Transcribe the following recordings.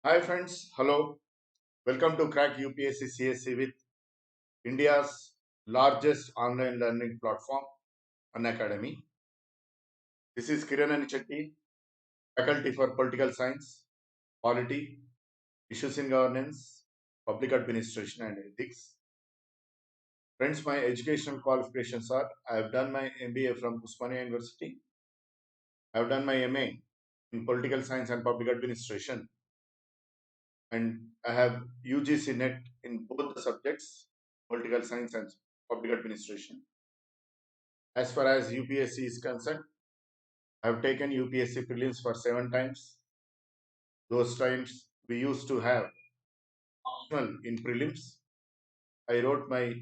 Hi friends, hello. Welcome to Crack UPSC CSC with India's largest online learning platform, Unacademy. This is Kiran Anichetti, faculty for Political Science, Polity, Issues in Governance, Public Administration and Ethics. Friends, my educational qualifications are I have done my MBA from Usmania University. I have done my MA in Political Science and Public Administration, and I have UGC NET in both the subjects, Political Science and Public Administration. As far as UPSC is concerned, I have taken UPSC prelims for 7 times. Those times we used to have optional in prelims. I wrote my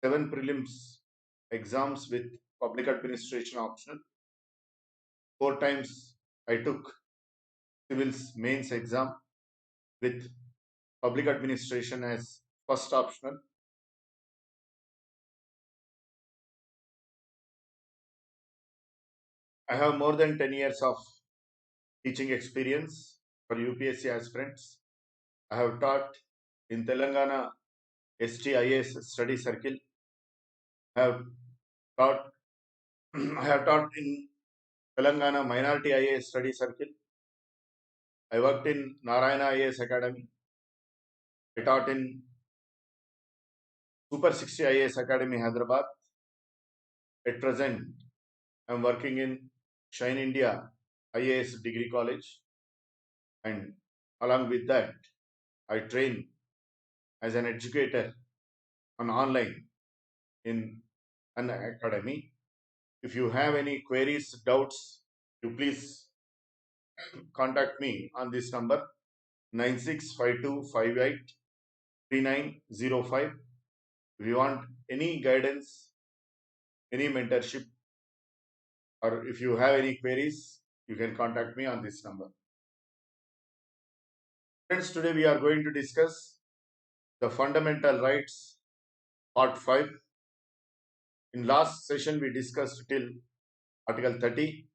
7 prelims exams with public administration optional. 4 times I took civils mains exam with public administration as first optional. I have more than 10 years of teaching experience for UPSC aspirants. I have taught in Telangana STIS study circle. I have taught I have taught in Telangana Minority IAS Study Circle. I worked in Narayana IAS Academy. I taught in Super 60 IAS Academy, Hyderabad. At present, I am working in Shine India IAS Degree College. And along with that, I train as an educator on online in an academy. If you have any queries, doubts, you please contact me on this number 9652583905. If you want any guidance, any mentorship, or if you have any queries, you can contact me on this number. Friends, today we are going to discuss the fundamental rights part 5. In last session we discussed till article 30.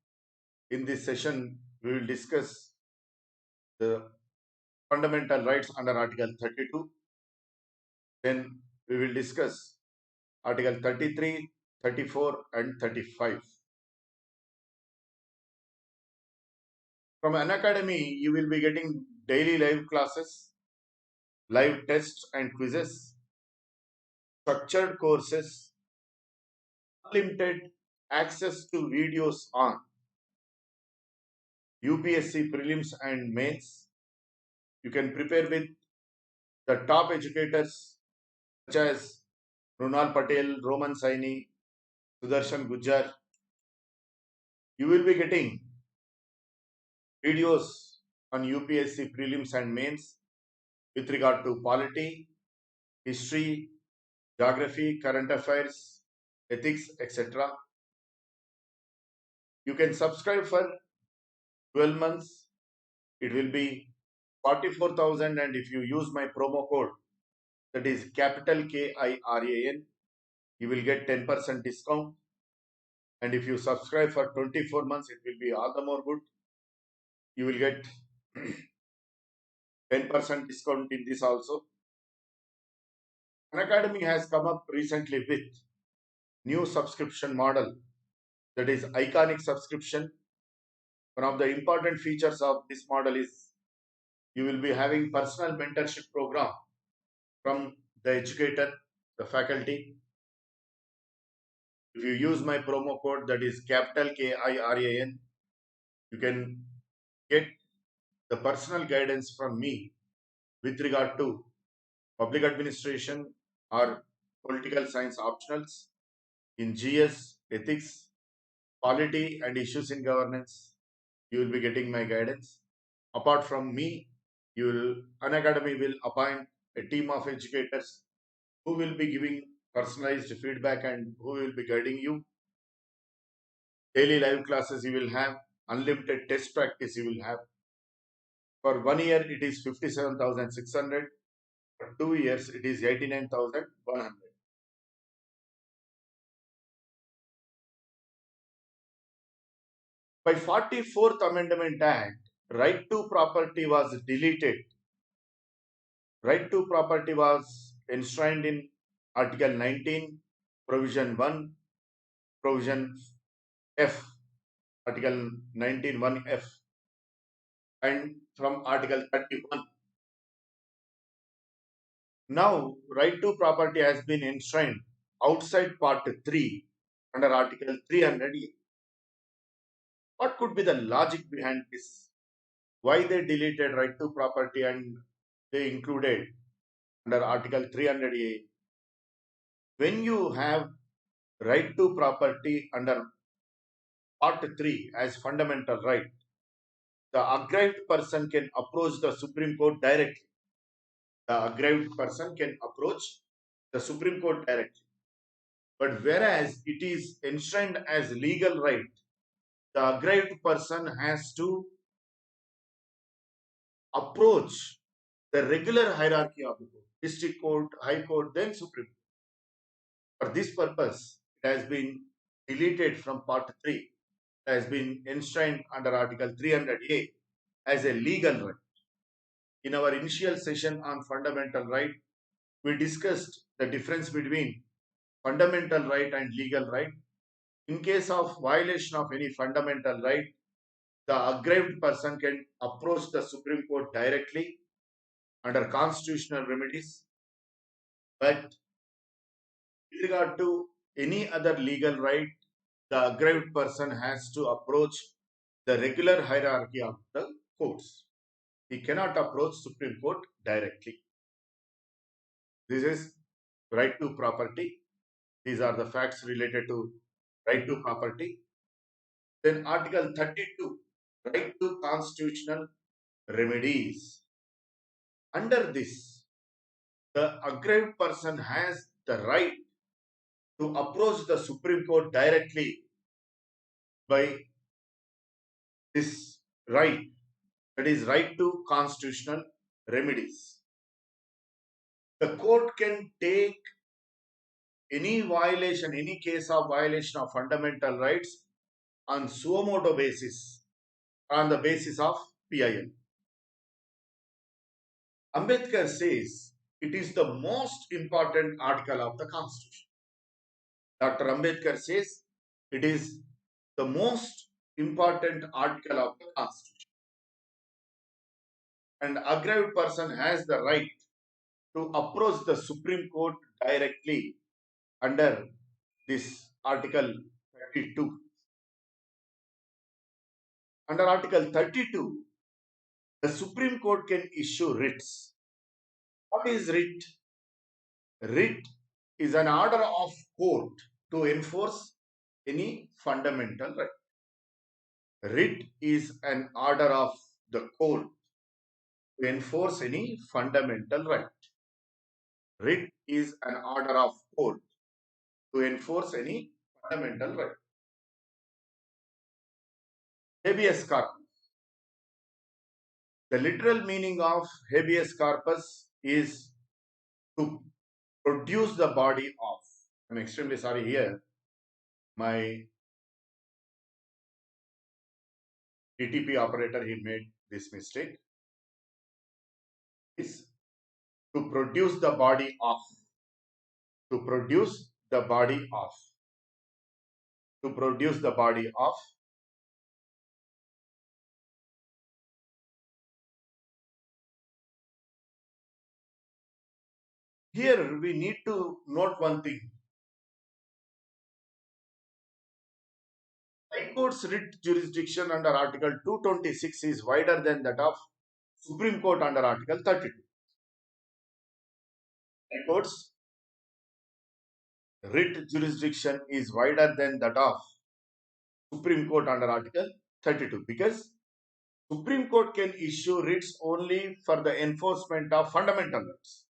In this session we will discuss the fundamental rights under article 32. Then we will discuss article 33, 34 and 35. From Unacademy, you will be getting daily live classes, live tests and quizzes, structured courses, unlimited access to videos on UPSC prelims and mains. You can prepare with the top educators such as Runal Patel, Roman Saini, Sudarshan Gujjar. You will be getting videos on UPSC prelims and mains with regard to polity, history, geography, current affairs, ethics, etc. You can subscribe for 12 months. It will be 44,000, and if you use my promo code, that is capital KIRAN, you will get 10% discount. And if you subscribe for 24 months, it will be all the more good. You will get 10% discount in this also. Unacademy has come up recently with new subscription model, that is iconic subscription. One of the important features of this model is you will be having personal mentorship program from the educator, the faculty. If you use my promo code, that is capital KIRAN, you can get the personal guidance from me with regard to public administration or political science optionals in GS, ethics, polity and issues in governance. You will be getting my guidance. Apart from me, Unacademy will appoint a team of educators who will be giving personalized feedback and who will be guiding you. Daily live classes you will have, unlimited test practice you will have. For 1 year it is 57,600. For 2 years it is 89,100. By 44th Amendment Act, right to property was deleted. Right to property was enshrined in Article 19, Provision 1, Provision F, Article 19, 1F, and from Article 31. Now, right to property has been enshrined outside Part 3 under Article 300A. What could be the logic behind this? Why they deleted right to property and they included under Article 300A? When you have right to property under Part 3 as fundamental right, the aggrieved person can approach the Supreme Court directly. The aggrieved person can approach the Supreme Court directly. But whereas it is enshrined as legal right, the aggrieved person has to approach the regular hierarchy of the court, district court, high court, then Supreme Court. For this purpose, it has been deleted from Part 3. It has been enshrined under Article 300A as a legal right. In our initial session on fundamental right, we discussed the difference between fundamental right and legal right. In case of violation of any fundamental right, the aggrieved person can approach the Supreme Court directly under constitutional remedies. But with regard to any other legal right, the aggrieved person has to approach the regular hierarchy of the courts. He cannot approach Supreme Court directly. This is right to property. These are the facts related to right to property. Then Article 32, right to constitutional remedies. Under this, the aggrieved person has the right to approach the Supreme Court directly by this right, that is right to constitutional remedies. The court can take any violation, any case of violation of fundamental rights on suo motu basis, on the basis of PIL. Ambedkar says it is the most important article of the Constitution. Dr. Ambedkar says it is the most important article of the Constitution. And aggrieved person has the right to approach the Supreme Court directly under this Article 32. Under Article 32, the Supreme Court can issue writs. What is writ? Writ is an order of court to enforce any fundamental right. Writ is an order of the court to enforce any fundamental right. Writ is an order of court to enforce any fundamental right. Habeas corpus. The literal meaning of habeas corpus is to produce the body of. I'm extremely sorry here. My DTP operator, he made this mistake. Is to produce the body of. To produce the body of. To produce the body of. Here we need to note one thing. High Court's writ jurisdiction under Article 226 is wider than that of Supreme Court under Article 32. High Court's writ jurisdiction is wider than that of Supreme Court under Article 32 because Supreme Court can issue writs only for the enforcement of fundamental rights.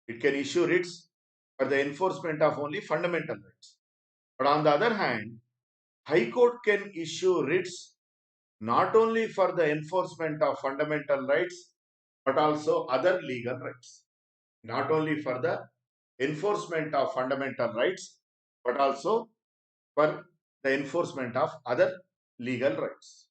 It can issue writs for the enforcement of only fundamental rights. But on the other hand, High Court can issue writs not only for the enforcement of fundamental rights, but also other legal rights. Not only for the enforcement of fundamental rights, but also for the enforcement of other legal rights.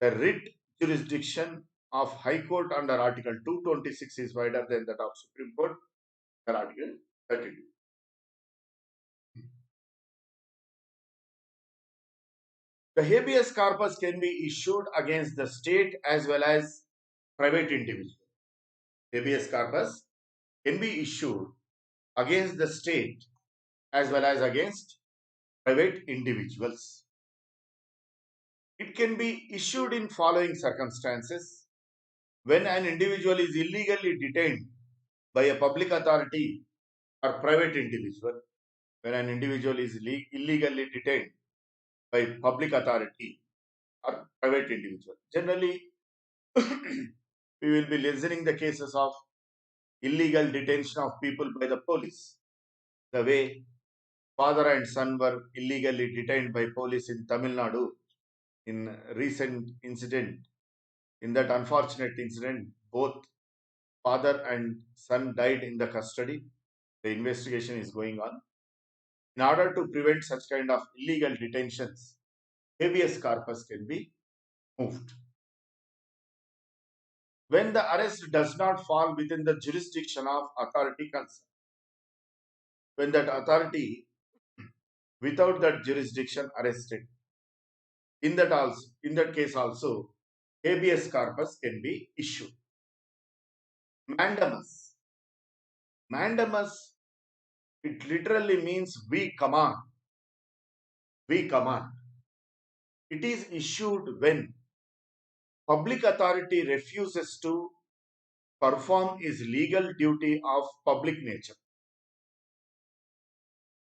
The writ jurisdiction of High Court under Article 226 is wider than that of Supreme Court under Article 32. The habeas corpus can be issued against the state as well as private individual. Habeas corpus can be issued against the state as well as against private individuals. It can be issued in following circumstances: when an individual is illegally detained by a public authority or private individual. When an individual is illegally detained by public authority or private individual. Generally, we will be listening the cases of illegal detention of people by the police. The way father and son were illegally detained by police in Tamil Nadu in recent incident. In that unfortunate incident, both father and son died in the custody. The investigation is going on. In order to prevent such kind of illegal detentions, habeas corpus can be moved. When the arrest does not fall within the jurisdiction of authority concerned, when that authority without that jurisdiction arrested, in that case also, habeas corpus can be issued. Mandamus. Mandamus, it literally means we command. We command. It is issued when public authority refuses to perform its legal duty of public nature.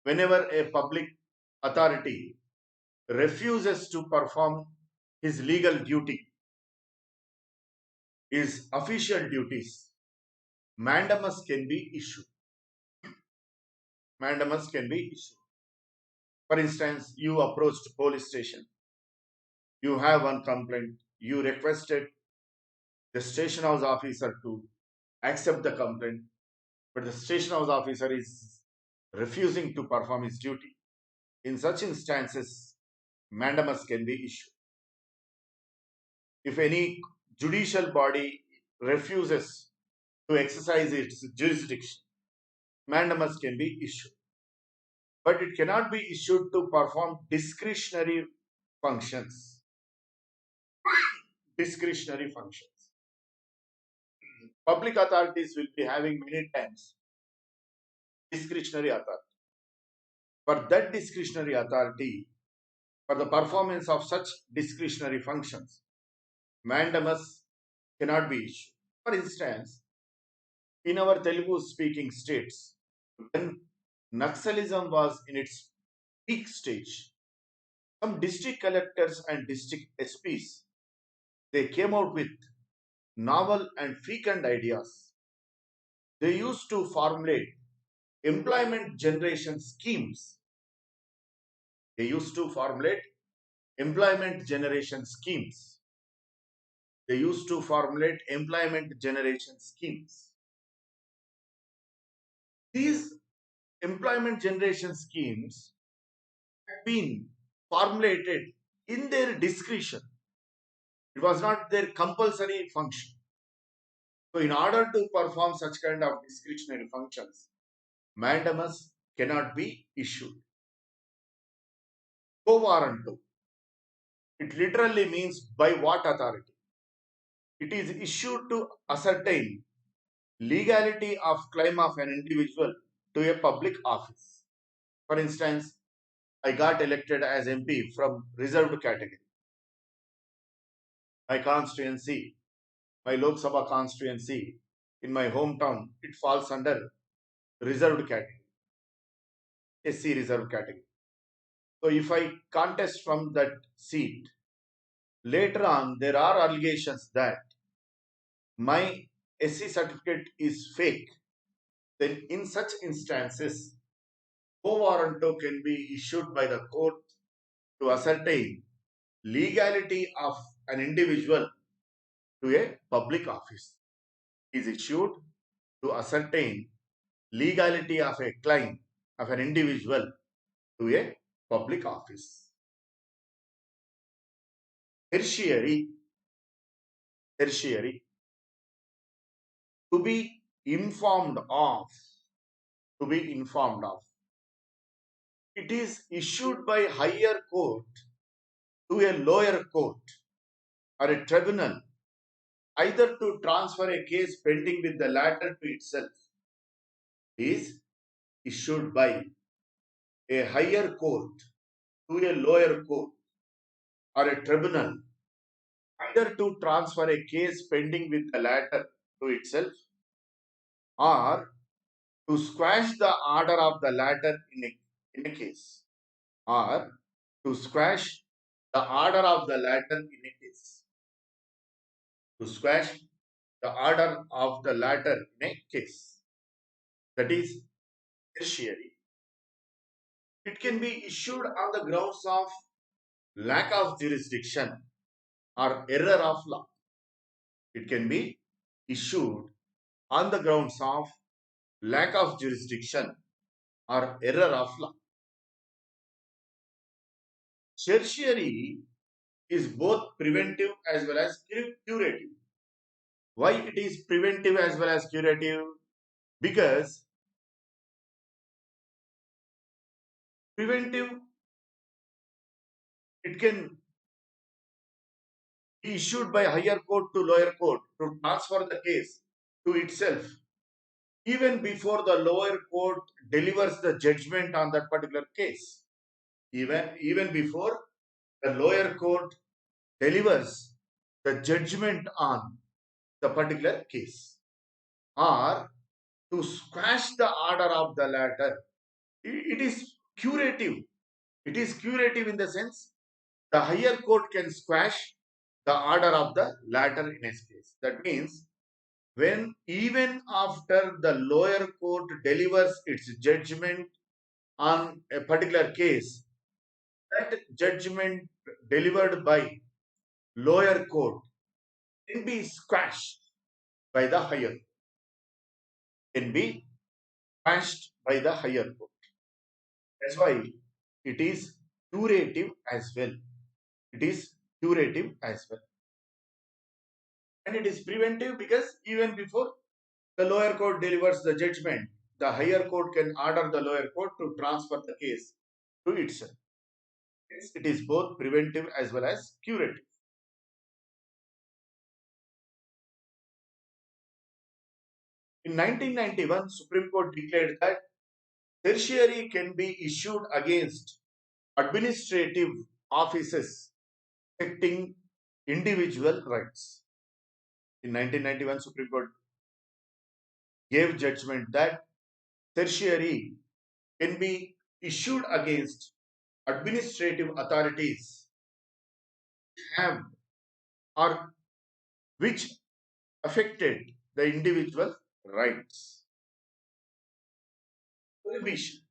Whenever a public authority refuses to perform his legal duty, his official duties, mandamus can be issued. Mandamus can be issued. For instance, you approached police station. You have one complaint. You requested the station house officer to accept the complaint, but the station house officer is refusing to perform his duty. In such instances, mandamus can be issued. If any judicial body refuses to exercise its jurisdiction, mandamus can be issued. But it cannot be issued to perform discretionary functions. Discretionary functions. Public authorities will be having many times discretionary authority. For that discretionary authority, for the performance of such discretionary functions, mandamus cannot be issued. For instance, in our Telugu speaking states, when Naxalism was in its peak stage, some district collectors and district SPs, they came out with novel and frequent ideas. They used to formulate employment generation schemes. They used to formulate employment generation schemes. They used to formulate employment generation schemes. These employment generation schemes have been formulated in their discretion. It was not their compulsory function. So, in order to perform such kind of discretionary functions, mandamus cannot be issued. Quo warranto. It literally means by what authority? It is issued to ascertain legality of claim of an individual to a public office. For instance, I got elected as MP from reserved category. My constituency, my Lok Sabha constituency in my hometown, it falls under reserved category, SC reserved category. So if I contest from that seat, later on there are allegations that my SC certificate is fake, then in such instances, quo warranto can be issued by the court to ascertain legality of an individual to a public office. Is issued to ascertain legality of a claim of an individual to a public office. Tertiary. tertiary, to be informed of, to be informed of. It is issued by higher court to a lower court or a tribunal, either to transfer a case pending with the latter to itself. Is issued by a higher court to a lower court or a tribunal, either to transfer a case pending with the latter to itself, or to squash the order of the latter in a case, or to squash the order of the latter in a case, to squash the order of the latter in a case. That is tertiary. It can be issued on the grounds of lack of jurisdiction or error of law. It can be issued on the grounds of lack of jurisdiction or error of law. Tertiary is both preventive as well as curative. Why it is preventive as well as curative? Because preventive, it can be issued by higher court to lower court to transfer the case to itself even before the lower court delivers the judgment on that particular case. Even before the lower court delivers the judgment on the particular case, or to squash the order of the latter. It is curative. It is curative in the sense the higher court can squash the order of the latter in its case. That means when even after the lower court delivers its judgment on a particular case, that judgment delivered by lower court can be squashed by the higher, can be squashed by the higher court. That's why it is curative as well. It is curative as well. And it is preventive because even before the lower court delivers the judgment, the higher court can order the lower court to transfer the case to itself. It is both preventive as well as curative. In 1991, Supreme Court declared that tertiary can be issued against administrative offices affecting individual rights. In 1991, Supreme Court gave judgment that tertiary can be issued against administrative authorities have or which affected the individual rights. Prohibition.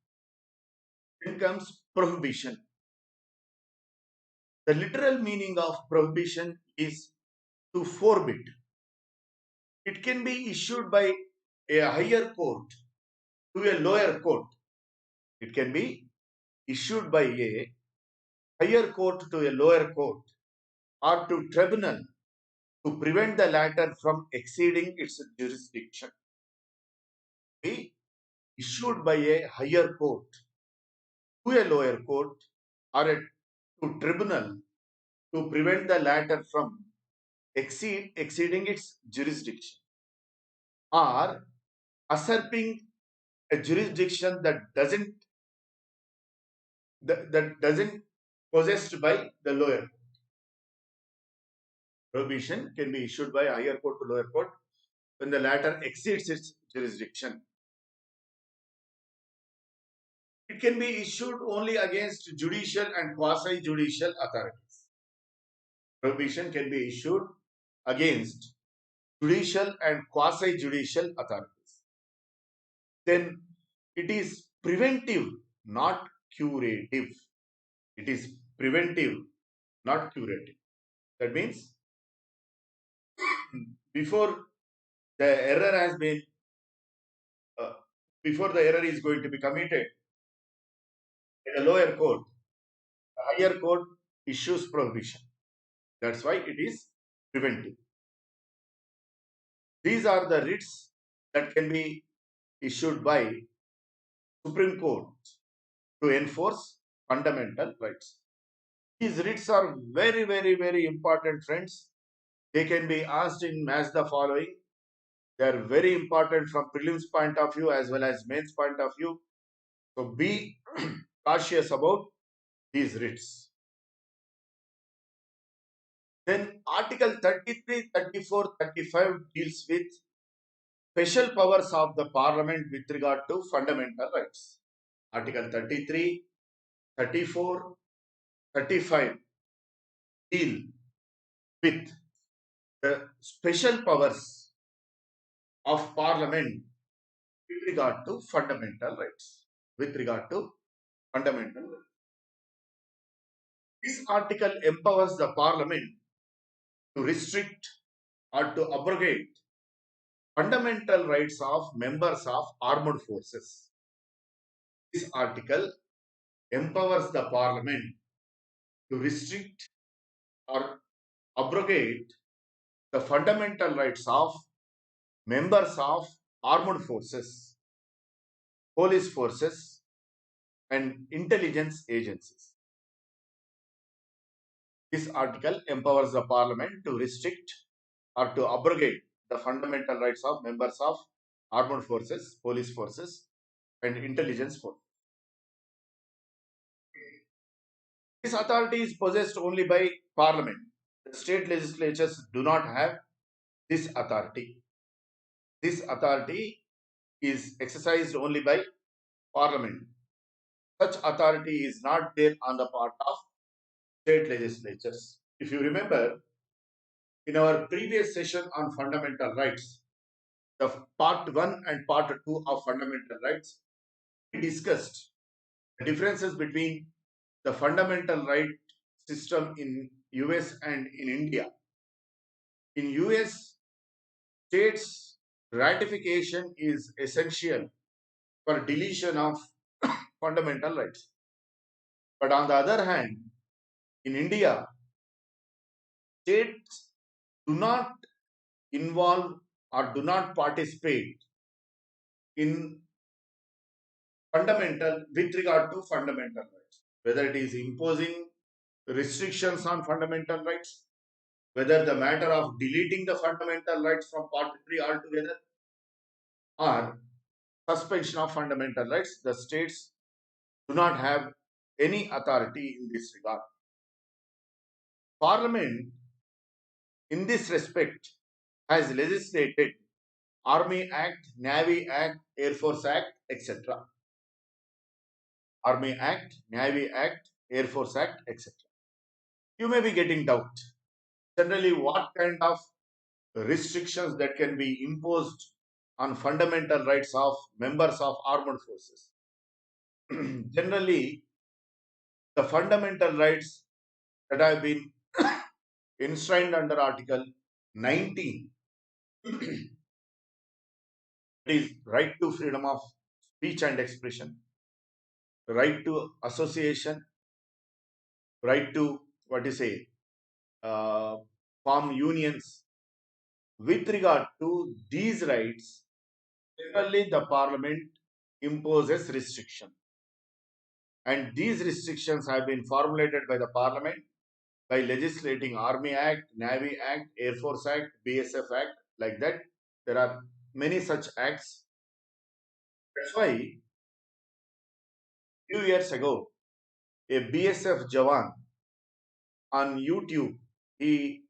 Then comes prohibition. The literal meaning of prohibition is to forbid. It can be issued by a higher court to a lower court. It can be issued by a higher court to a lower court or to tribunal to prevent the latter from exceeding its jurisdiction. Be issued by a higher court to a lower court or a to tribunal to prevent the latter from exceeding its jurisdiction or usurping a jurisdiction that doesn't possessed by the lower. Prohibition can be issued by higher court to lower court when the latter exceeds its jurisdiction. It can be issued only against judicial and quasi-judicial authorities. Prohibition can be issued against judicial and quasi-judicial authorities. Then it is preventive, not curative. It is preventive, not curative. That means before the error has been, before the error is going to be committed in a lower court, the higher court issues prohibition. That's why it is preventive. These are the writs that can be issued by Supreme Court to enforce fundamental rights. These writs are very, very, very important, friends. They can be asked in as the following. They are very important from prelims point of view as well as mains point of view. So be cautious about these writs. Then Article 33, 34, 35 deals with special powers of the Parliament with regard to fundamental rights. Article 33, 34, 35 deal with the special powers of Parliament with regard to fundamental rights. With regard to fundamental rights. This article empowers the Parliament to restrict or to abrogate fundamental rights of members of armed forces. This article empowers the Parliament to restrict or abrogate the fundamental rights of members of armed forces, police forces, and intelligence agencies. This article empowers the Parliament to restrict or to abrogate the fundamental rights of members of armed forces, police forces, and intelligence forces. This authority is possessed only by Parliament. The state legislatures do not have this authority. This authority is exercised only by Parliament. Such authority is not there on the part of state legislatures. If you remember, in our previous session on fundamental rights, the part 1 and part 2 of fundamental rights, we discussed the differences between the fundamental right system in US and in India. In US, states ratification is essential for deletion of fundamental rights. But on the other hand, in India, states do not involve or do not participate in fundamental with regard to fundamental rights, whether it is imposing restrictions on fundamental rights, whether the matter of deleting the fundamental rights from part 3 altogether, or suspension of fundamental rights, the states do not have any authority in this regard. Parliament, in this respect, has legislated Army Act, Navy Act, Air Force Act, etc. Army Act, Navy Act, Air Force Act, etc. You may be getting doubt. Generally, what kind of restrictions that can be imposed on fundamental rights of members of armed forces? Generally, the fundamental rights that have been enshrined under Article 19 is right to freedom of speech and expression, right to association, right to what you say, form unions. With regard to these rights, generally the Parliament imposes restriction, and these restrictions have been formulated by the Parliament by legislating Army Act, Navy Act, Air Force Act, BSF Act, like that. There are many such acts. That's why few years ago, a BSF Jawan on YouTube, he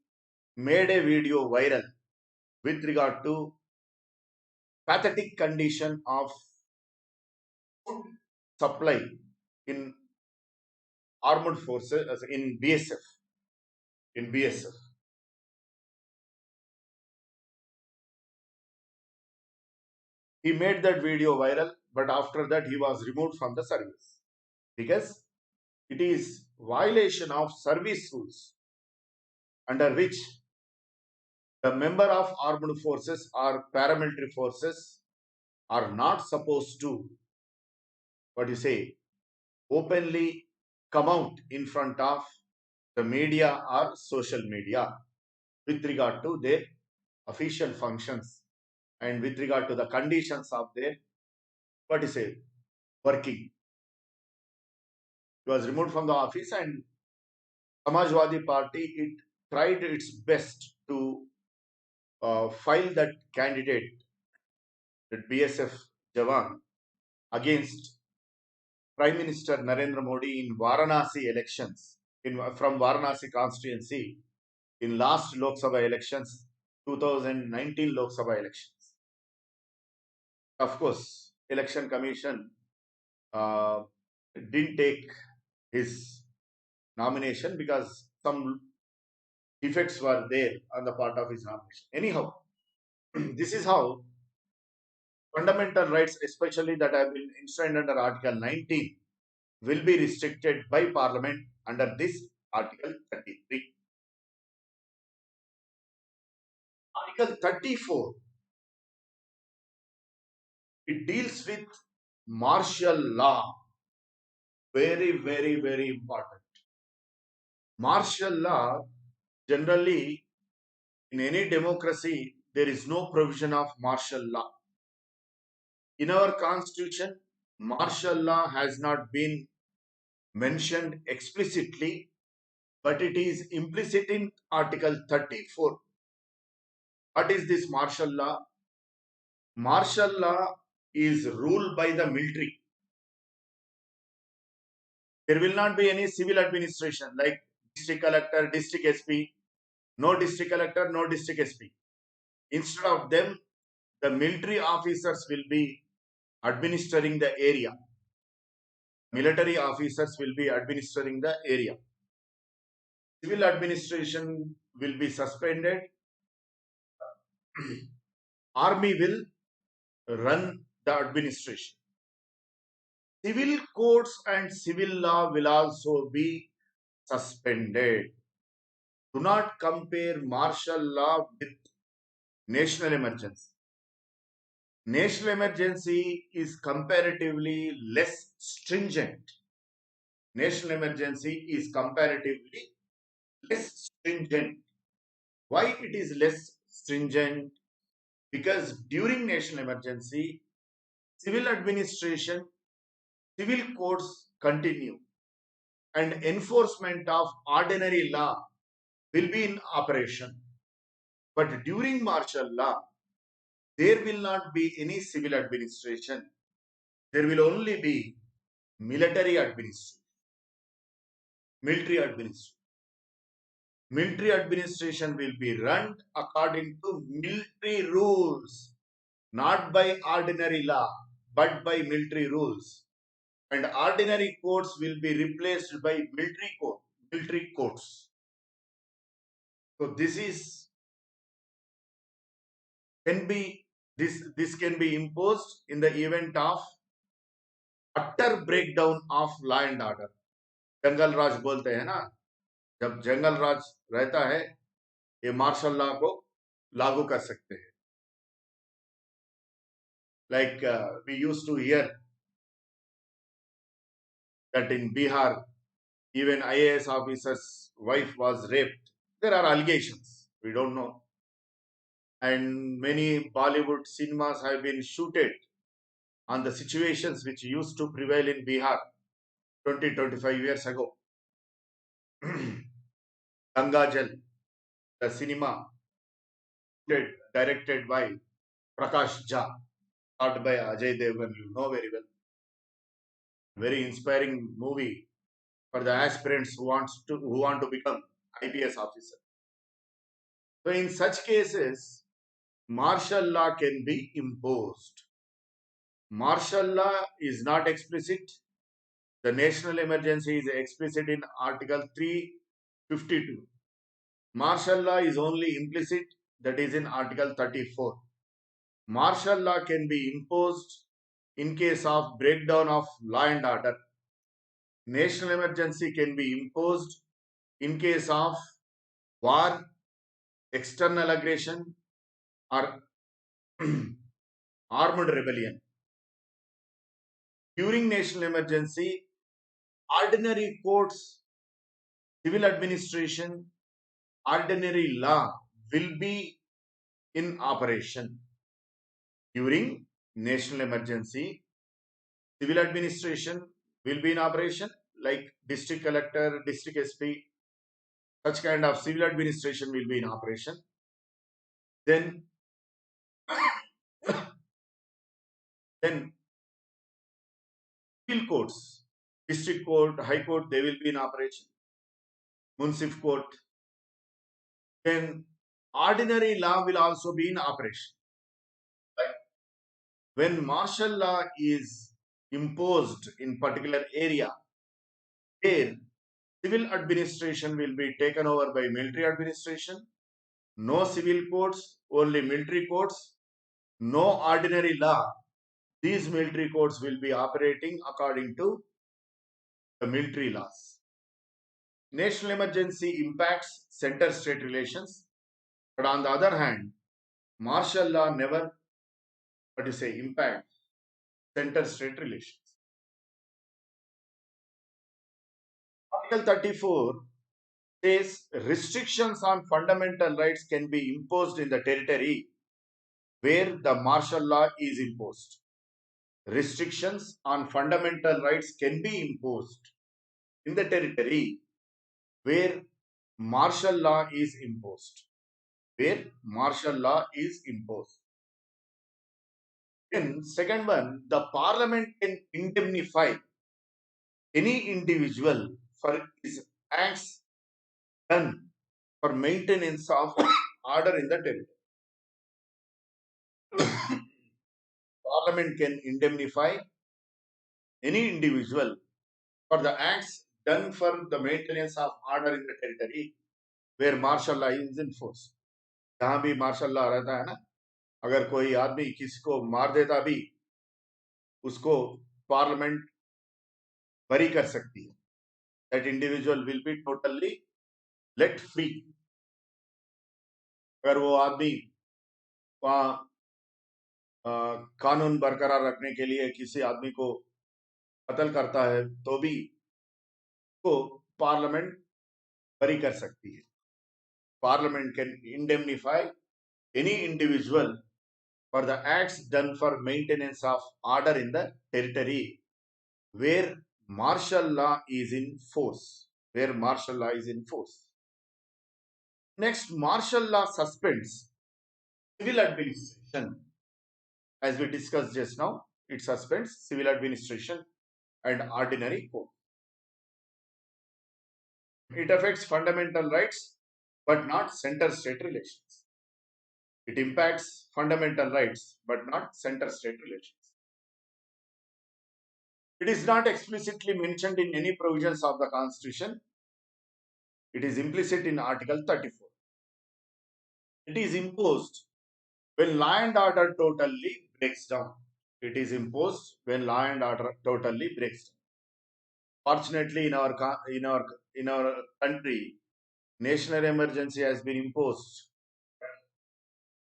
made a video viral with regard to pathetic condition of food supply in armed forces in BSF. In BSF, he made that video viral, but after that he was removed from the service because it is violation of service rules under which the member of armed forces or paramilitary forces are not supposed to, what you say, openly come out in front of the media or social media with regard to their official functions and with regard to the conditions of their, what is it, working. He was removed from the office, and Samajwadi Party, it tried its best to file that candidate, that BSF Jawan, against Prime Minister Narendra Modi in Varanasi elections, from Varanasi constituency, in last Lok Sabha elections, 2019 Lok Sabha elections. Of course, Election Commission uh, didn't take his nomination because some defects were there on the part of his nomination. Anyhow, this is how fundamental rights, especially that have been enshrined under Article 19, will be restricted by Parliament under this Article 33. Article 34, it deals with martial law. Very, very, very important. Martial law, generally, in any democracy, there is no provision of martial law. In our constitution, martial law has not been mentioned explicitly, but it is implicit in Article 34. What is this martial law? Martial law is ruled by the military. There will not be any civil administration like district collector, district SP, no district collector, no district SP. Instead of them, the military officers will be administering the area. Military officers will be administering the area. Civil administration will be suspended. Army will run the administration. Civil courts and civil law will also be suspended. Do not compare martial law with national emergency. National emergency is comparatively less stringent. National emergency is comparatively less stringent. Why it is less stringent? Because during national emergency, civil administration, civil courts continue, and enforcement of ordinary law will be in operation. But during martial law, there will not be any civil administration. There will only be military administration. Military administration. Military administration will be run according to military rules, not by ordinary law, but by military rules. And ordinary courts will be replaced by military courts. So this can be imposed in the event of utter breakdown of law and order. जंगल राज बोलते हैं ना, जब जंगल राज रहता है, ये martial law को लागू कर सकते हैं. Like we used to hear that in Bihar, even IAS officer's wife was raped. There are allegations. We don't know. And many Bollywood cinemas have been shooted on the situations which used to prevail in Bihar 20-25 years ago. Ganga Jal, the cinema directed by Prakash Jha, shot by Ajay Devgan, you know very well. Very inspiring movie for the aspirants who want to become IPS officer. So in such cases, martial law can be imposed. Martial law is not explicit. The national emergency is explicit in Article 352. Martial law is only implicit, that is in Article 34. Martial law can be imposed in case of breakdown of law and order. National emergency can be imposed in case of war, external aggression, or armed rebellion. During national emergency, ordinary courts, civil administration, ordinary law will be in operation. During national emergency, civil administration will be in operation, like district collector, district SP, such kind of civil administration will be in operation. Then, then appeal courts, district court, high court, they will be in operation. Municipal court. Then ordinary law will also be in operation. Right? When martial law is imposed in particular area, where civil administration will be taken over by military administration, no civil courts, only military courts, no ordinary law. These military courts will be operating according to the military laws. National emergency impacts center-state relations, but on the other hand, martial law never, impact center-state relations. Article 34 says restrictions on fundamental rights can be imposed in the territory where the martial law is imposed. Restrictions on fundamental rights can be imposed in the territory where martial law is imposed. Where martial law is imposed. In second one, the parliament can indemnify any individual for his acts done for maintenance of order in the territory. Parliament can indemnify any individual for the acts done for the maintenance of order in the territory where martial law is in force. जहां भी martial law रहता है ना, अगर कोई आदमी किसी को मार देता भी, उसको पार्लियामेंट बरी कर सकती है. That individual will be totally let free. अगर वो आदमी वहां कानून बरकरार रखने के लिए किसी आदमी को कत्ल करता है तो भी को पार्लियामेंट बरी कर सकती है. Parliament can indemnify any individual for the acts done for maintenance of order in the territory where martial law is in force. Where martial law is in force. Next, martial law suspends civil administration. As we discussed just now, it suspends civil administration and ordinary court. It affects fundamental rights but not center-state relations. It impacts fundamental rights but not center-state relations. It is not explicitly mentioned in any provisions of the Constitution. It is implicit in Article 34. It is imposed when law and order totally breaks down. It is imposed when law and order totally breaks down. Fortunately, in our country, national emergency has been imposed.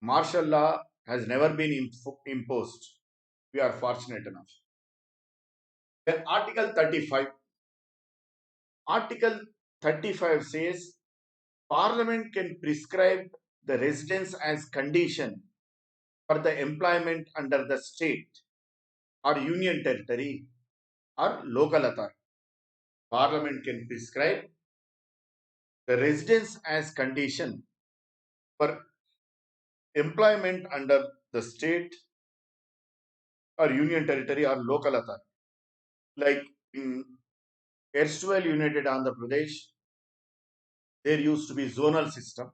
Martial law has never been imposed. We are fortunate enough. Then Article 35. Article 35 says Parliament can prescribe the residence as condition for the employment under the state or union territory or local authority. Parliament can prescribe the residence as condition for employment under the state or union territory or local authority. Like in erstwhile United Andhra Pradesh, there used to be zonal system.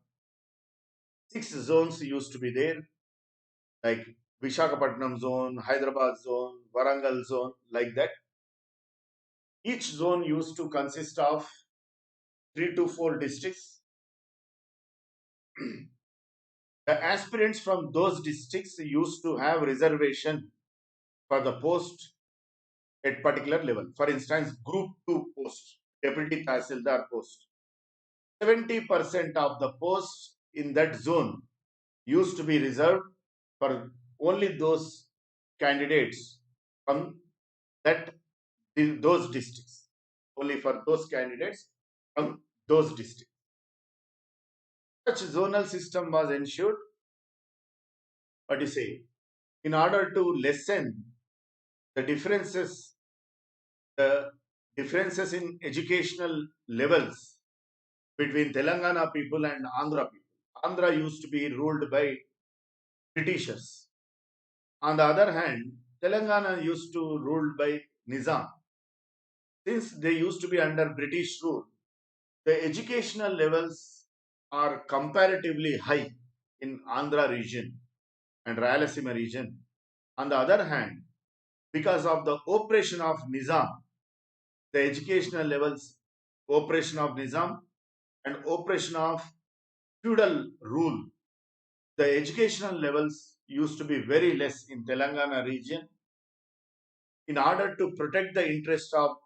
6 zones used to be there, like Vishakhapatnam zone, Hyderabad zone, Warangal zone, like that. Each zone used to consist of 3 to 4 districts. The aspirants from those districts used to have reservation for the post at particular level. For instance, Group 2 post, Deputy Tahsildar post. 70% of the posts in that zone used to be reserved for only those candidates from those districts. Only for those candidates from those districts. Such zonal system was ensured, in order to lessen the the differences in educational levels between Telangana people and Andhra people. Andhra used to be ruled by Britishers. On the other hand, Telangana used to ruled by Nizam. Since they used to be under British rule, the educational levels are comparatively high in Andhra region and Rayalaseema region. On the other hand, because of the oppression of Nizam, the educational levels, oppression of Nizam and oppression of feudal rule, the educational levels used to be very less in Telangana region. In order to protect the interest of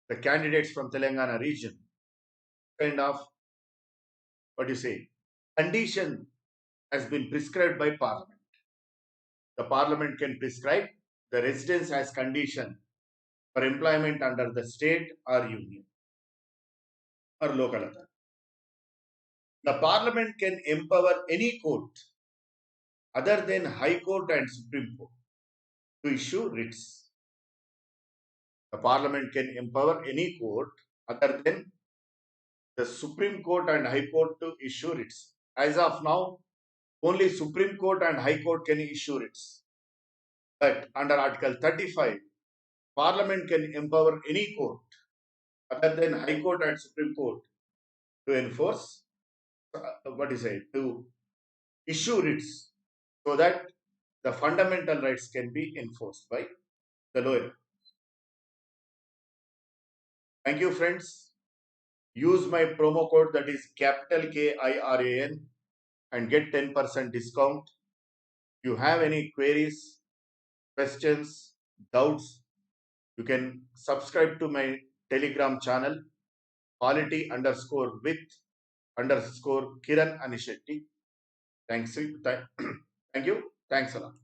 the candidates from Telangana region, kind of, what do you say, condition has been prescribed by Parliament. The Parliament can prescribe the residence as condition for employment under the state or union or local authority. The Parliament can empower any court other than High Court and Supreme Court to issue writs. The Parliament can empower any court other than the Supreme Court and High Court to issue writs. As of now, only Supreme Court and High Court can issue writs. But under Article 35, Parliament can empower any court other than High Court and Supreme Court to enforce, to issue writs so that the fundamental rights can be enforced by the lower. Thank you, friends. Use my promo code, that is capital KIRAN, and get 10% discount. If you have any queries, questions, doubts, you can subscribe to my Telegram channel, quality_with_Kiran Anishetty. Thank you. Thanks a lot.